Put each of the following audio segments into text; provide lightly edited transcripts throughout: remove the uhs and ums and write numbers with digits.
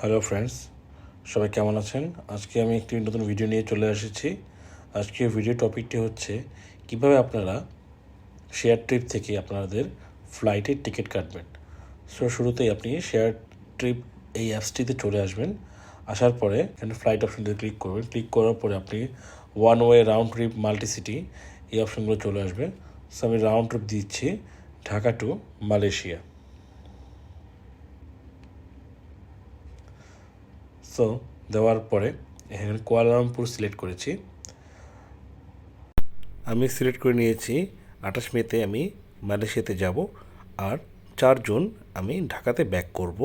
Hello friends, সবাই কেমন আছেন? আজকে আমি একটি নতুন ভিডিও নিয়ে চলে এসেছি। আজকের ভিডিও টপিকটি হচ্ছে কিভাবে আপনারা শেয়ার ট্রিপ থেকে আপনাদের ফ্লাইটের টিকিট কাটবেন। শুরুতেই আপনি শেয়ার ট্রিপ এই অ্যাপসটিতে চলে আসবেন। আসার পরে এখানে ফ্লাইট অপশনটিতে ক্লিক করবেন। ক্লিক করার পরে আপনি one way round trip multi city এই অপশনগুলো চলে আসবে। সো আমি রাউন্ড ট্রিপ দিচ্ছি ঢাকা টু মালয়েশিয়া। সো দেওয়ার পরে এখানে কুয়ালালামপুর সিলেক্ট করেছি। আমি সিলেক্ট করে নিয়েছি 28 মেতে আমি মালয়েশিয়াতে যাব, আর 4 জুন আমি ঢাকাতে ব্যাক করব।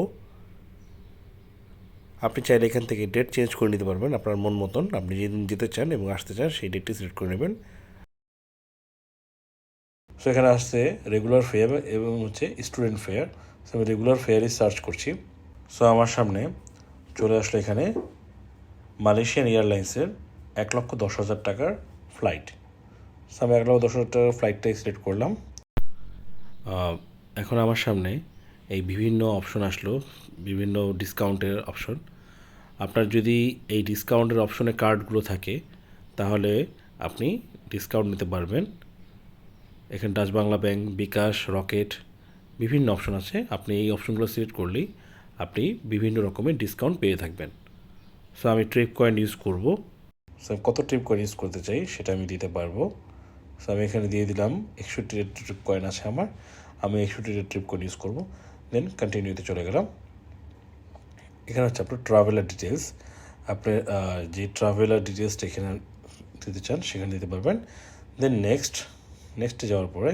আপনি চাইলে এখান থেকে ডেট চেঞ্জ করে নিতে পারবেন আপনার মন মতন। আপনি যেদিন যেতে চান এবং আসতে চান সেই ডেটটি সিলেক্ট করে নেবেন। সো এখানে আসছে রেগুলার ফেয়ার এবং হচ্ছে স্টুডেন্ট ফেয়ার। সো আমি রেগুলার ফেয়ারই সার্চ করছি। সো আমার সামনে চলে আসলো এখানে মালয়েশিয়ান এয়ারলাইন্সের 1,10,000 টাকার ফ্লাইট। সো আমি 1,10,000 টাকার ফ্লাইটটাই সিলেক্ট করলাম। এখন আমার সামনে এই বিভিন্ন অপশন আসলো, বিভিন্ন ডিসকাউন্টের অপশন। আপনার যদি এই ডিসকাউন্টের অপশনে কার্ডগুলো থাকে তাহলে আপনি ডিসকাউন্ট নিতে পারবেন। এখানে ডাচ বাংলা ব্যাংক, বিকাশ, রকেট বিভিন্ন অপশন আছে। আপনি এই অপশনগুলো সিলেক্ট করলেই আপনি বিভিন্ন রকমের ডিসকাউন্ট পেয়ে থাকবেন। সো আমি ট্রিপ কয়েন ইউজ করব। সো কত ট্রিপ কয়েন ইউজ করতে চাই সেটা আমি দিতে পারবো। সো আমি এখানে দিয়ে দিলাম 61 ট্রিপ কয়েন আছে আমার। আমি 61 ট্রিপ কয়েন ইউজ করবো। দেন কন্টিনিউতে চলে গেলাম। এখানে হচ্ছে আপনার ট্রাভেলার ডিটেলস। আপনার যে ট্রাভেলার ডিটেলসটা এখানে দিতে চান সেখানে দিতে পারবেন। দেন নেক্সটে যাওয়ার পরে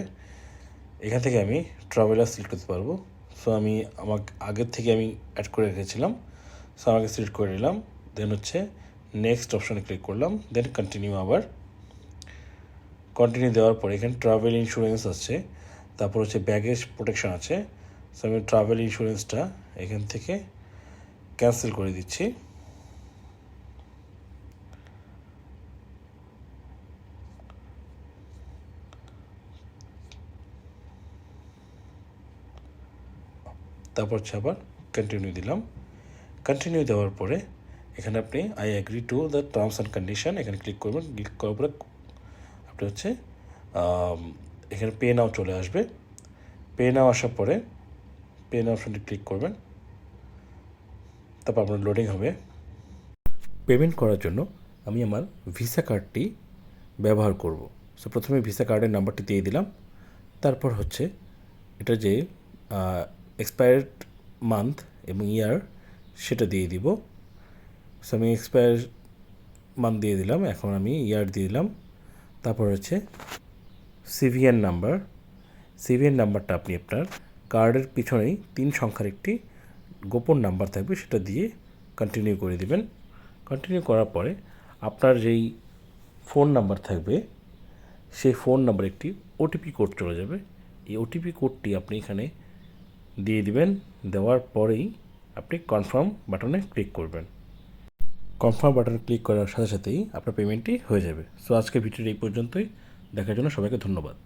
এখান থেকে আমি ট্রাভেলার সিলেক্ট করতে পারবো। সো আমি আমাকে আগের থেকে আমি অ্যাড করে রেখেছিলাম। সো আমাকে সিলেক্ট করে নিলাম। দেন হচ্ছে নেক্সট অপশানে ক্লিক করলাম। দেন কন্টিনিউ। আবার কন্টিনিউ দেওয়ার পরে এখানে ট্রাভেল ইন্স্যুরেন্স আছে, তারপর হচ্ছে ব্যাগেজ প্রোটেকশন আছে। সো আমি ট্রাভেল ইন্স্যুরেন্সটা এখান থেকে ক্যান্সেল করে দিচ্ছি। তারপর হচ্ছে আবার কন্টিনিউ দিলাম। কন্টিনিউ দেওয়ার পরে এখানে আপনি I agree to the terms and condition এখানে ক্লিক করবেন। ক্লিক করার পরে আপনি হচ্ছে এখানে পে নাও চলে আসবে। পে নাও আসার পরে পে নাও অপশনটি ক্লিক করবেন। তারপর আপনার লোডিং হবে। পেমেন্ট করার জন্য আমি আমার ভিসা কার্ডটি ব্যবহার করব। সো প্রথমে ভিসা কার্ডের নাম্বারটি দিয়ে দিলাম। তারপর হচ্ছে এটা যে এক্সপায়ার্ড মান্থ এবং ইয়ার সেটা দিয়ে দিব। সো আমি এক্সপায়ার মান্থ দিয়ে দিলাম, এখন আমি ইয়ার দিয়ে দিলাম। তারপর হচ্ছে সিভিএন নাম্বারটা আপনি আপনার কার্ডের পিছনেই 3 সংখ্যার একটি গোপন নাম্বার থাকবে, সেটা দিয়ে কন্টিনিউ করে দিবেন। কন্টিনিউ করার পরে আপনার যেই ফোন নাম্বার থাকবে সেই ফোন নাম্বার একটি ওটিপি কোড চলে যাবে। এই ওটিপি কোডটি আপনি এখানে দিয়ে দিবেন। দেওয়ার পরেই আপনি কনফার্ম বাটনে ক্লিক করবেন। কনফার্ম বাটনে ক্লিক করার সাথে সাথেই আপনার পেমেন্টটি হয়ে যাবে। সো আজকের ভিডিওটি এই পর্যন্তই। দেখার জন্য সবাইকে ধন্যবাদ।